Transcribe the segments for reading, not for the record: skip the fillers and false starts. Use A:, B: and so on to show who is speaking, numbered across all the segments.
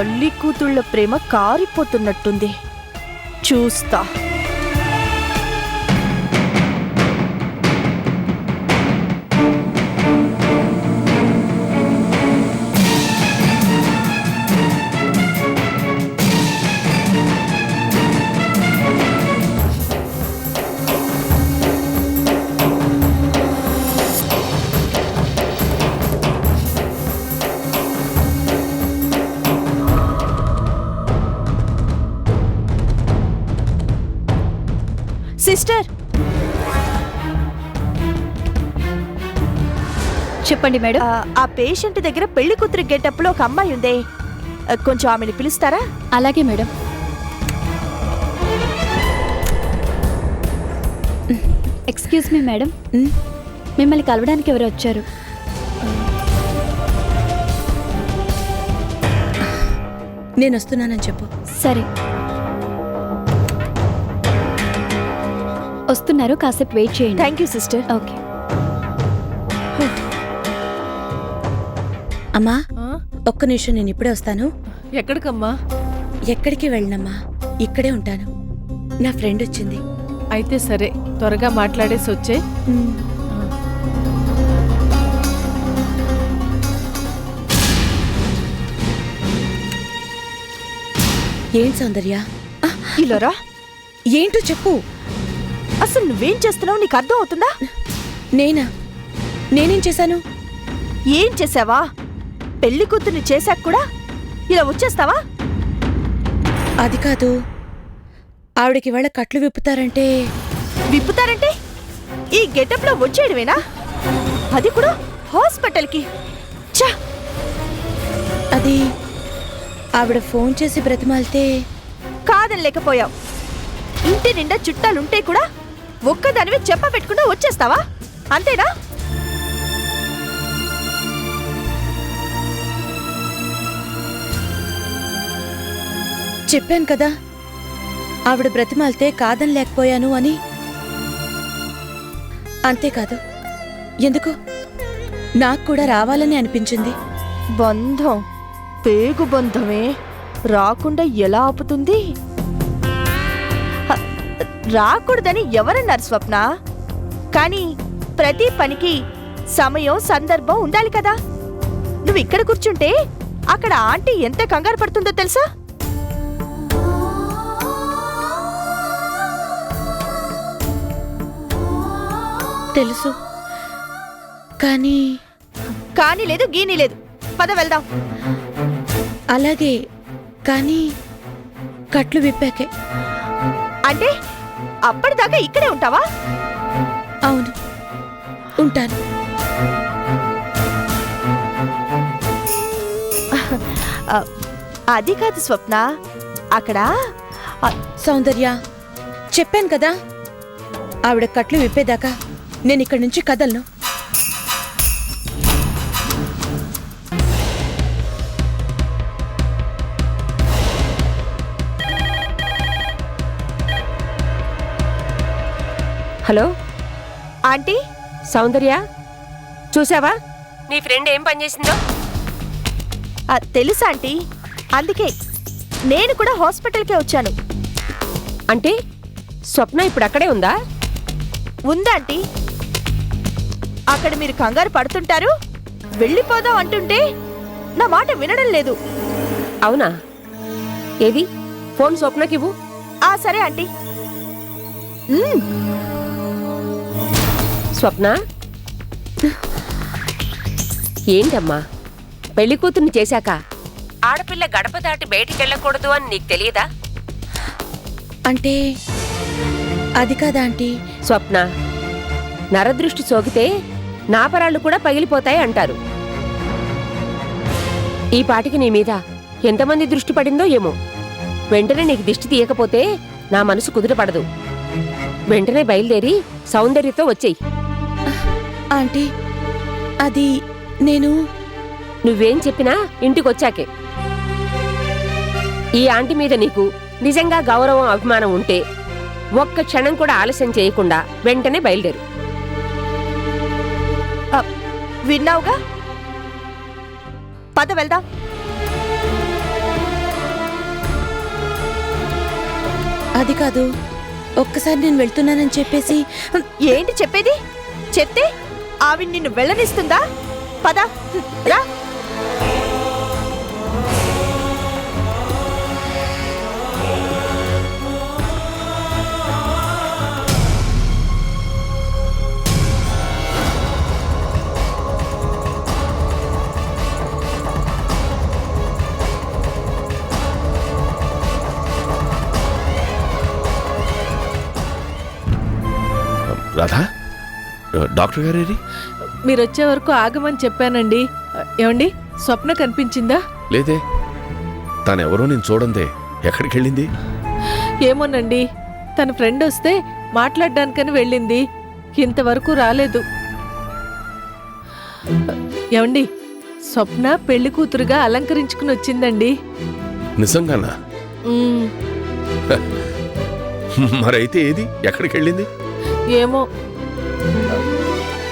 A: తల్లి కూతుళ్ళ ప్రేమ కారిపోతున్నట్టుంది. చూస్తా. సిస్టర్,
B: చెప్పండి మేడం.
A: ఆ పేషెంట్ దగ్గర పెళ్లి కూతురు గెటప్లో ఒక అమ్మాయి ఉందే, కొంచెం ఆమెను పిలుస్తారా?
B: అలాగే మేడం. ఎక్స్క్యూజ్ మీ మేడం, మిమ్మల్ని కలవడానికి ఎవరు వచ్చారు?
C: నేను వస్తున్నానని చెప్పు.
B: సరే, వస్తున్నారు, కాసేపు వెయిట్ చేయండి.
A: Thank you sister.
B: ఓకే.
C: అమ్మా, ఒక్క నిమిషం, నేను ఇప్పుడే వస్తాను.
D: ఎక్కడికమ్మా?
C: ఎక్కడికి వెళ్ళనమ్మా, ఇక్కడే ఉంటాను. నా ఫ్రెండ్ వచ్చింది.
D: అయితే సరే, త్వరగా మాట్లాడేసి వచ్చే.
C: ఏంటి సౌందర్య?
A: ఇలారా.
C: ఏంటో చెప్పు.
A: అసలు నువ్వేం చేస్తున్నావు నీకు అర్థం అవుతుందా?
C: నేనేం చేశాను?
A: ఏం చేసావా? పెళ్లి కూతుర్ని చేశాక కూడా ఇలా వచ్చేస్తావా?
C: అది కాదు, ఆవిడకి వాళ్ళ కట్లు విప్పుతారంటే
A: ఈ గెటప్ లో వచ్చేయడమేనా? అది కూడా హాస్పిటల్కి. ఛా!
C: అది ఆవిడ ఫోన్ చేసి బ్రతిమాలితే
A: కాదని లేకపోయావు. ఇంటి నిండా చుట్టాలుంటే కూడా ఒక్కదానివి చెప్ప పెట్టుకుంటూ వచ్చేస్తావా? అంతేనా?
C: చెప్పాను కదా, ఆవిడ బ్రతిమాలితే కాదని లేకపోయాను అని. అంతేకాదు, ఎందుకు నాకు కూడా రావాలని అనిపించింది.
A: బంధం పేగు బంధమే రాకుండా ఎలా ఆపుతుంది? రాకూడదని ఎవరన్నారు స్వప్న? కానీ ప్రతి పనికి సమయం సందర్భం ఉండాలి కదా. నువ్వు ఇక్కడ కూర్చుంటే అక్కడ ఆంటీ ఎంత కంగారు పడుతుందో తెలుసా?
C: తెలుసు, కానీ
A: లేదు గీనీ లేదు. పద వెళ్దాం.
C: అలాగే, కానీ కట్లు విప్పాకే.
A: అంటే అప్పటిదాకా ఇక్కడే ఉంటావా?
C: అవును, ఉంటాను.
A: అది కాదు స్వప్న, అక్కడ
C: సౌందర్య, చెప్పాను కదా, ఆవిడ కట్లు విప్పేదాకా నేను ఇక్కడి నుంచి కదలను.
E: Hello
A: aunty.
E: సౌందర్య, చూసావా నీ ఫ్రెండ్ ఏం పని చేసిందో?
A: తెలుసా ఆంటీ, అందుకే నేను కూడా హాస్పిటల్కే వచ్చాను.
E: అంటే స్వప్న ఇప్పుడు అక్కడే ఉందా?
A: ఉందా ఆంటీ? అక్కడ మీరు కంగారు పడుతుంటారు, వెళ్ళిపోదాం అంటుంటే నా మాట వినడం లేదు.
E: అవునా? ఏది ఫోన్ స్వప్నకివ్వు.
A: సరే ఆంటీ.
E: స్వప్న, ఏంటమ్మా, పెళ్లి కూతుర్ని చేశాక ఆడపిల్ల గడప దాటి బయటికెళ్ళకూడదు అని నీకు తెలియదా?
C: అంటే అది కాదా ఆంటీ?
E: స్వప్న, నరదృష్టి సోకితే నాపరాళ్ళు కూడా పగిలిపోతాయి అంటారు. ఈ పాటికి నీ మీద ఎంతమంది దృష్టి పడిందో ఏమో. వెంటనే నీకు దిష్టి తీయకపోతే నా మనసు కుదుటపడదు. వెంటనే బయలుదేరి సౌందర్యతో వచ్చేయి.
C: ఆంటీ, అది
E: నువ్వేం చెప్పినా ఇంటికొచ్చాకే. ఈ ఆంటీ మీద నీకు నిజంగా గౌరవం అభిమానం ఉంటే ఒక్క క్షణం కూడా ఆలస్యం చేయకుండా వెంటనే బయలుదేరు.
A: విన్నావుగా, పద వెళ్దాం.
C: అది కాదు, ఒక్కసారి నేను వెళ్తున్నానని చెప్పేసి
A: ఏంటి చెప్పేది? చెప్తే ఆవిడ నిన్ను వెళ్ళనిస్తుందా? పద రా.
F: రాధా, డాక్టర్ గారేరి?
D: మీరు వచ్చే వరకు ఆగమని చెప్పానండి. ఏమండి, స్వప్న కనిపించిందా?
F: లేదే, తనెవరో నేను చూడందే. ఎక్కడికి వెళ్ళింది?
D: ఏమోనండి, తన ఫ్రెండ్ వస్తే మాట్లాడడానికని వెళ్ళింది. ఇంతవరకు రాలేదు. ఏమండి, స్వప్న పెళ్లి కూతురుగా అలంకరించుకుని వచ్చిందండి.
F: నిజంగానా?
D: ఉమ్,
F: మరైతే ఏది, ఎక్కడికి వెళ్ళింది?
D: ఏమో,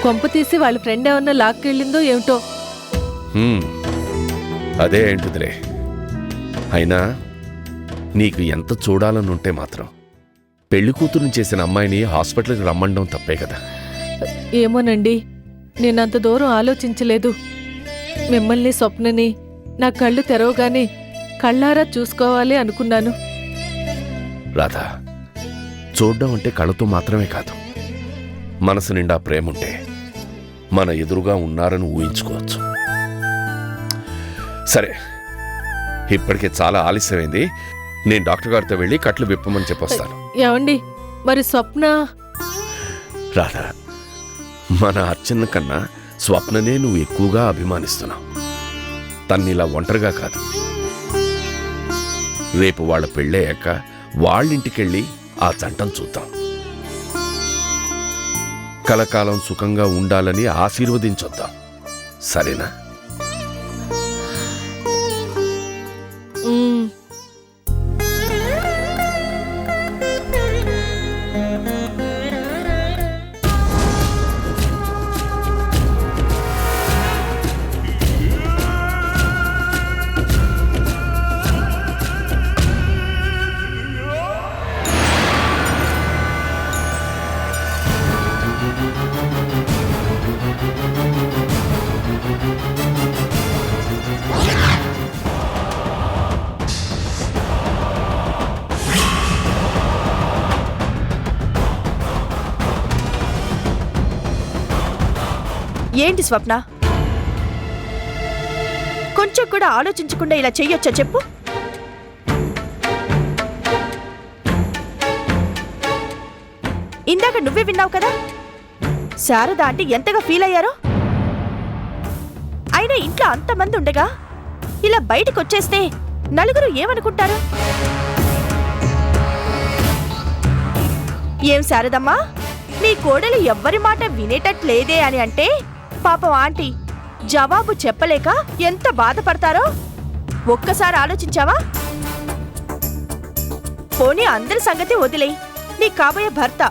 D: కొంప తీసి వాళ్ళ ఫ్రెండ్ ఏమన్నా లాక్కెళ్ళిందో ఏమిటో.
F: అదే ఏంటిదిలే. అయినా నీకు ఎంత చూడాలనుంటే మాత్రం పెళ్లి కూతురుని చేసిన అమ్మాయిని హాస్పిటల్కి రమ్మండం తప్పే కదా.
D: ఏమోనండి, నేనంత దూరం ఆలోచించలేదు. మిమ్మల్ని, స్వప్నని నా కళ్ళు తెరవగానే కళ్ళారా చూసుకోవాలి అనుకున్నాను.
F: రాధా, చూడ్డం అంటే కళ్ళతో మాత్రమే కాదు, మనసు నిండా ప్రేముంటే మన ఎదురుగా ఉన్నారని ఊహించుకోవచ్చు. సరే, ఇప్పటికే చాలా ఆలస్యమైంది. నేను డాక్టర్ గారితో వెళ్ళి కట్లు విప్పమని చెప్పొస్తాను.
D: ఏమండి, మరి స్వప్న?
F: రాధా, మన అర్చన కన్నా స్వప్ననే నువ్వు ఎక్కువగా అభిమానిస్తున్నావు. తన్నిలా ఒంటరిగా కాదు. రేపు వాళ్ళ పెళ్ళయ్యాక వాళ్ళింటికెళ్ళి ఆ జంటను చూద్దాం. కలకాలం సుఖంగా ఉండాలని ఆశీర్వదించొద్దాం. సరేనా?
D: ఉమ్,
A: ఏంటి స్వప్న, కొంచెం కూడా ఆలోచించకుండా ఇలా చెయ్యొచ్చా చెప్పు? ఇందాక నువ్వే విన్నావు కదా శారద అంటే ఎంతగా ఫీల్ అయ్యారో. అయినా ఇంట్లో అంతమంది ఉండగా ఇలా బయటకు వచ్చేస్తే నలుగురు ఏమనుకుంటారు? ఏం శారదమ్మా, మీ కోడలు ఎవ్వరి మాట వినేటట్లేదే అని అంటే పాపం ఆంటీ జవాబు చెప్పలేక ఎంత బాధపడతారో ఒక్కసారి ఆలోచించావా? పోనీ అందరి సంగతి వదిలేయి, నీ కాబోయే భర్త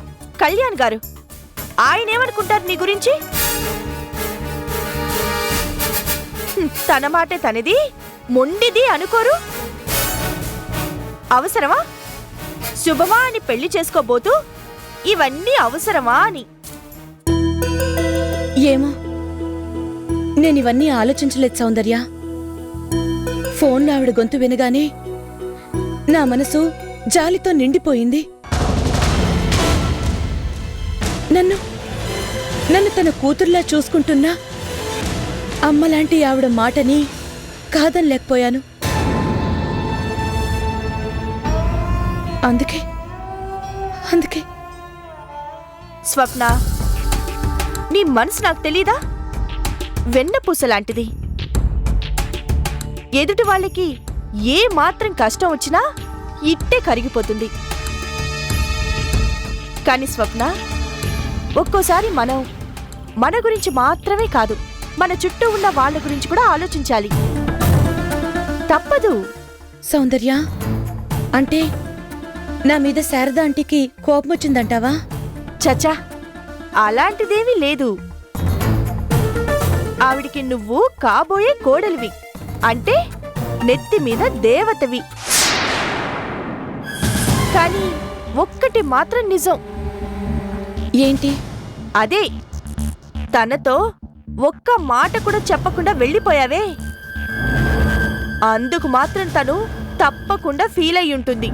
A: కళ్యాణ్ గారు ఆయనేమనుకుంటారు నీ గురించి? తన మాటే తనది, మొండిది అనుకోరు. అవసరమా? శుభమా అని పెళ్లి చేసుకోబోతూ ఇవన్నీ అవసరమా అని.
C: ఏమో, నేనివన్నీ ఆలోచించలేదు సౌందర్య. ఫోన్లో ఆవిడ గొంతు వినగానే నా మనసు జాలితో నిండిపోయింది. నన్ను తన కూతుర్లా చూసుకుంటున్నా అమ్మలాంటి ఆవిడ మాటని కాదనలేకపోయాను. అందుకే
A: స్వప్న, నీ మనసు నాకు తెలీదా? వెన్నపూస లాంటిది. ఎదుటి వాళ్ళకి ఏ మాత్రం కష్టం వచ్చినా ఇట్టే కరిగిపోతుంది. కానీ స్వప్న, ఒక్కోసారి మనం మన గురించి మాత్రమే కాదు, మన చుట్టూ ఉన్న వాళ్ళ గురించి కూడా ఆలోచించాలి. తప్పదు.
C: సౌందర్య, అంటే నా మీద శారద ఆంటీకి కోపం వచ్చిందంటావా?
A: చచ్చా, అలాంటిదేమీ లేదు. ఆవిడికి నువ్వు కాబోయే కోడలివి, అంటే నెత్తి మీద దేవతవి. కానీ ఒక్కటి మాత్రం నిజం.
C: ఏంటి?
A: అదే, తనతో ఒక్క మాట కూడా చెప్పకుండా వెళ్ళిపోయావే, అందుకు మాత్రం తను తప్పకుండా ఫీల్ అయి ఉంటుంది.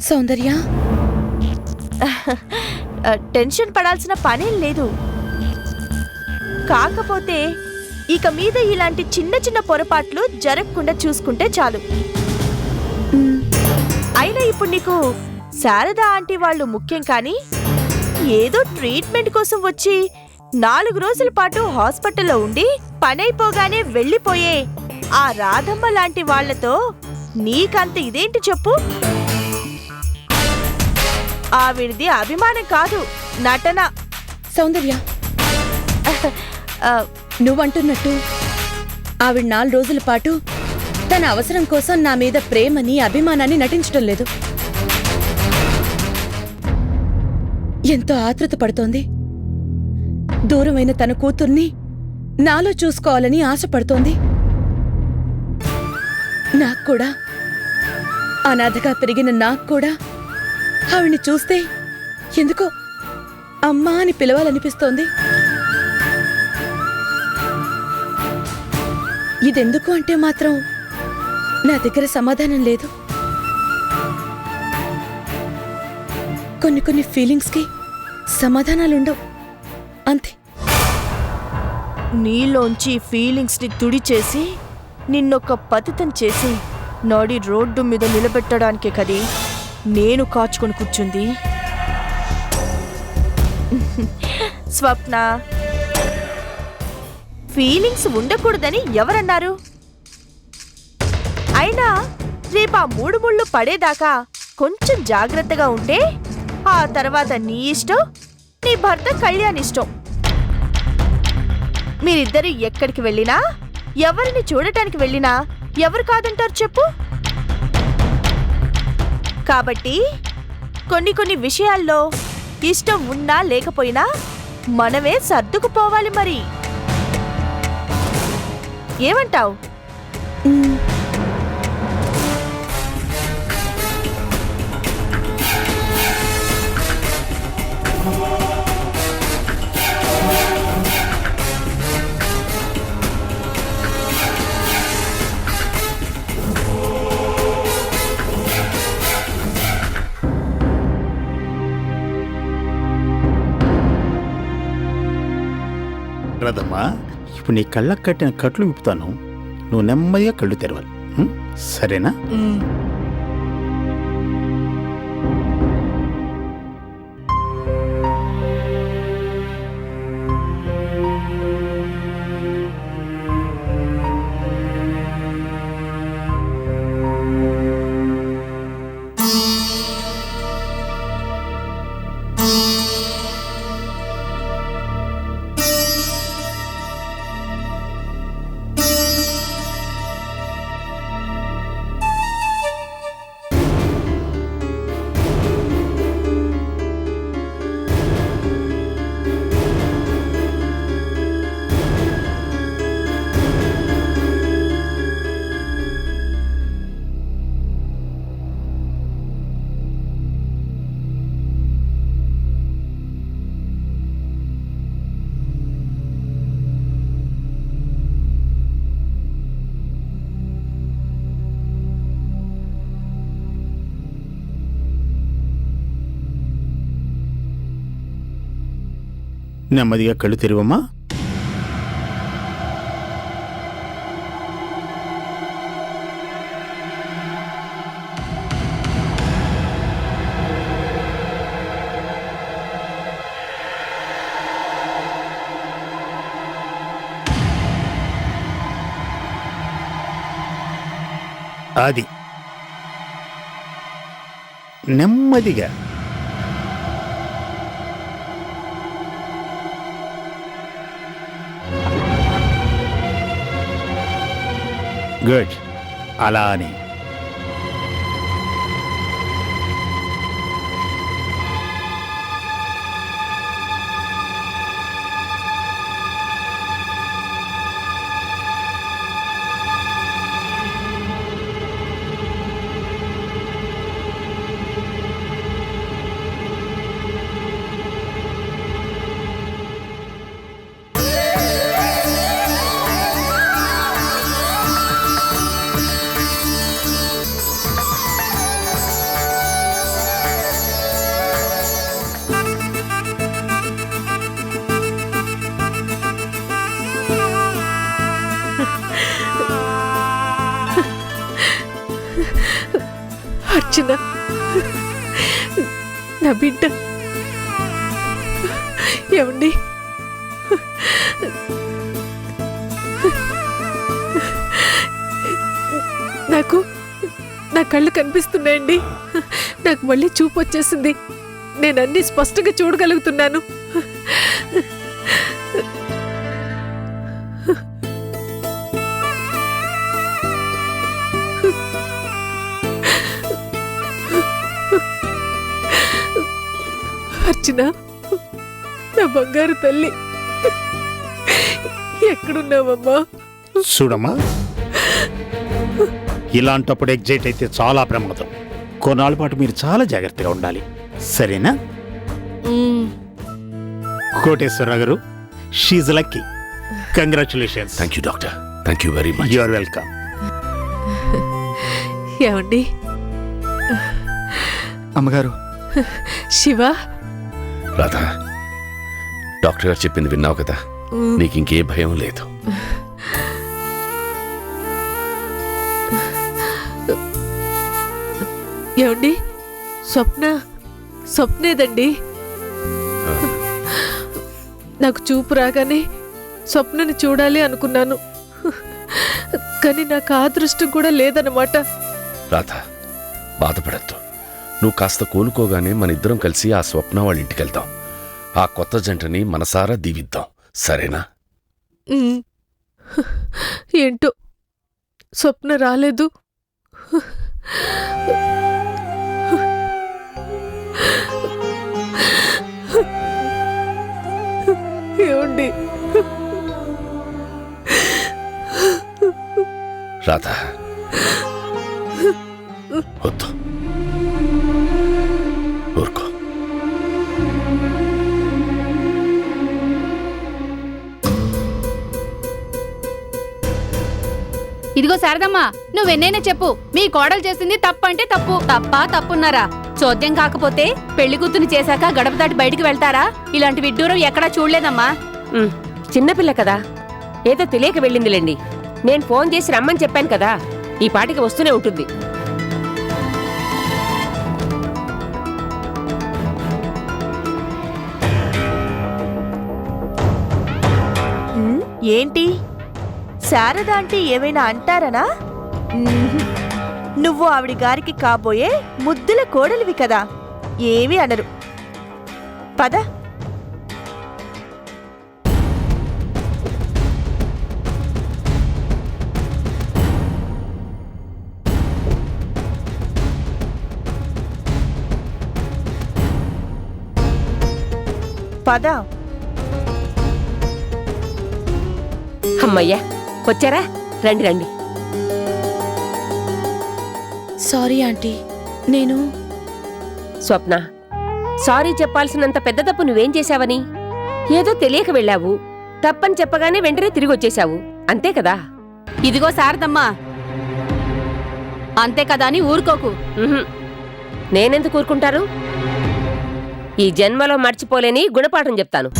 C: సౌందర్య,
A: టెన్షన్ పడాల్సిన పనేం లేదు. కాకపోతే ఇక మీద ఇలాంటి చిన్న చిన్న పొరపాట్లు జరగకుండా చూసుకుంటే చాలు. అయినా ఇప్పుడు నీకు శారదా ఆంటీ వాళ్ళు ముఖ్యం, కానీ ఏదో ట్రీట్మెంట్ కోసం వచ్చి 4 రోజుల పాటు హాస్పిటల్లో ఉండి పనైపోగానే వెళ్ళిపోయే ఆ రాధమ్మ లాంటి వాళ్లతో నీకంత ఇదేంటి చెప్పు? ఆవిడిది అభిమానం కాదు, నటన.
C: సౌందర్య, నువ్వంటున్నట్టు ఆవిడ 4 రోజుల పాటు తన అవసరం కోసం నా మీద ప్రేమని అభిమానాన్ని నటించటం లేదు. ఎంతో ఆతృత పడుతోంది. దూరమైన తన కూతుర్ని నాలో చూసుకోవాలని ఆశపడుతోంది. నాక్కూడా, అనాథగా పెరిగిన నాక్కూడా ఆవిడ్ని చూస్తే ఎందుకో అమ్మా అని పిలవాలనిపిస్తోంది. ఇదెందుకు అంటే మాత్రం నా దగ్గర సమాధానం లేదు. కొన్ని ఫీలింగ్స్కి సమాధానాలుండవు, అంతే.
A: నీలోంచి ఫీలింగ్స్ ని తుడిచేసి నిన్నొక్క పతితం చేసి నాడి రోడ్డు మీద నిలబెట్టడానికే కదే నేను కాచుకొని కూర్చుంది. స్వప్న, ఫీలింగ్స్ ఉండకూడదని ఎవరన్నారు? అయినా రేపా 3 ముళ్ళు పడేదాకా కొంచెం జాగ్రత్తగా ఉంటే ఆ తర్వాత నీ ఇష్టం, నీ భర్త కళ్యాణ్ ఇష్టం. మీరిద్దరు ఎక్కడికి వెళ్ళినా, ఎవరిని చూడటానికి వెళ్ళినా ఎవరు కాదంటారు చెప్పు? కాబట్టి కొన్ని విషయాల్లో ఇష్టం ఉన్నా లేకపోయినా మనమే సర్దుకుపోవాలి. మరి ఏమంటావ్?
G: రాదమ్మా, ఇప్పుడు నీ కళ్ళకు కట్టిన కట్లు విప్పుతాను, నువ్వు నెమ్మదిగా కళ్ళు తెరవాలి. సరేనా? నెమ్మదిగా కళ్ళు తెరవమ్మా. అది నెమ్మదిగా. గుడ్, అలా అని.
D: అర్చన, నా బిడ్డ. ఏమండి, నా కళ్ళు కనిపిస్తున్నాయండి. నాకు మళ్ళీ చూపు వచ్చేసింది. నేను అన్ని స్పష్టంగా చూడగలుగుతున్నాను. అర్చన, నా బంగారు తల్లి, ఎక్కడున్నావమ్మా?
G: చూడమ్మా, ఇలాంటప్పుడు ఎగ్జైట్ అయితే చాలా ప్రమాదం. కొన్నాళ్ళ పాటు మీరు చాలా జాగ్రత్తగా ఉండాలి, సరేనా? Koteswararao garu, she's lucky. Congratulations.
F: Thank you doctor, thank you very much.
G: You are welcome.
D: ఏమండి,
H: అమ్మగారు.
D: శివ.
F: రాధా, డాక్టర్ గారు చెప్పింది విన్నావు కదా, నీకు ఇంకే భయం లేదు.
D: ఏమండి, స్వప్నేదండి. నాకు చూపు రాగానే స్వప్నని చూడాలి అనుకున్నాను, కానీ నాకు ఆ దృష్టం కూడా లేదన్నమాట.
F: రాధా, బాధపడద్దు. నువ్వు కాస్త కోలుకోగానే మన ఇద్దరం కలిసి ఆ స్వప్న వాళ్ళ ఇంటికి వెళ్దాం. ఆ కొత్త జంటని మనసారా దీవిద్దాం, సరేనా?
D: ఏంటో స్వప్న రాలేదు. ఏమండి,
F: రాధా, వద్దు, ఊరుకో.
B: ఇదిగో శారదమ్మా, నువ్వెన్నైనా చెప్పు, మీ కోడలు చేసింది తప్పు అంటే తప్పు. తప్పా తప్పున్నారా? చోద్యం కాకపోతే పెళ్లి కూతురు చేశాక గడప దాటి బయటికి వెళ్తారా? ఇలాంటి విడ్డూరం ఎక్కడా చూడలేదమ్మా.
E: చిన్నపిల్ల కదా, ఏదో తెలియక వెళ్ళిందిలేండి. నేను ఫోన్ చేసి రమ్మని చెప్పాను కదా, ఈ పాటికి వస్తూనే ఉంటుంది.
A: ఏంటి, శారద అంటే ఏమైనా అంటారనా? నువ్వు ఆవిడ గారికి కాబోయే ముద్దుల కోడలివి కదా, ఏమీ అనరు. పద. పద.
E: అమ్మయ్యా, వచ్చారా? రండి రండి.
C: సారీ ఆంటీ, నేను
E: స్వప్న, సారీ చెప్పాల్సినంత పెద్ద తప్పు నువ్వేం చేశావని? ఏదో తెలియక వెళ్ళావు, తప్పని చెప్పగానే వెంటనే తిరిగి వచ్చేశావు, అంతే కదా?
B: ఇదిగో శారదమ్మా, అంతే కదా అని ఊరుకోకు.
E: నేనెందుకు ఊరుకుంటాను? ఈ జన్మలో మర్చిపోలేని గుణపాఠం చెప్తాను.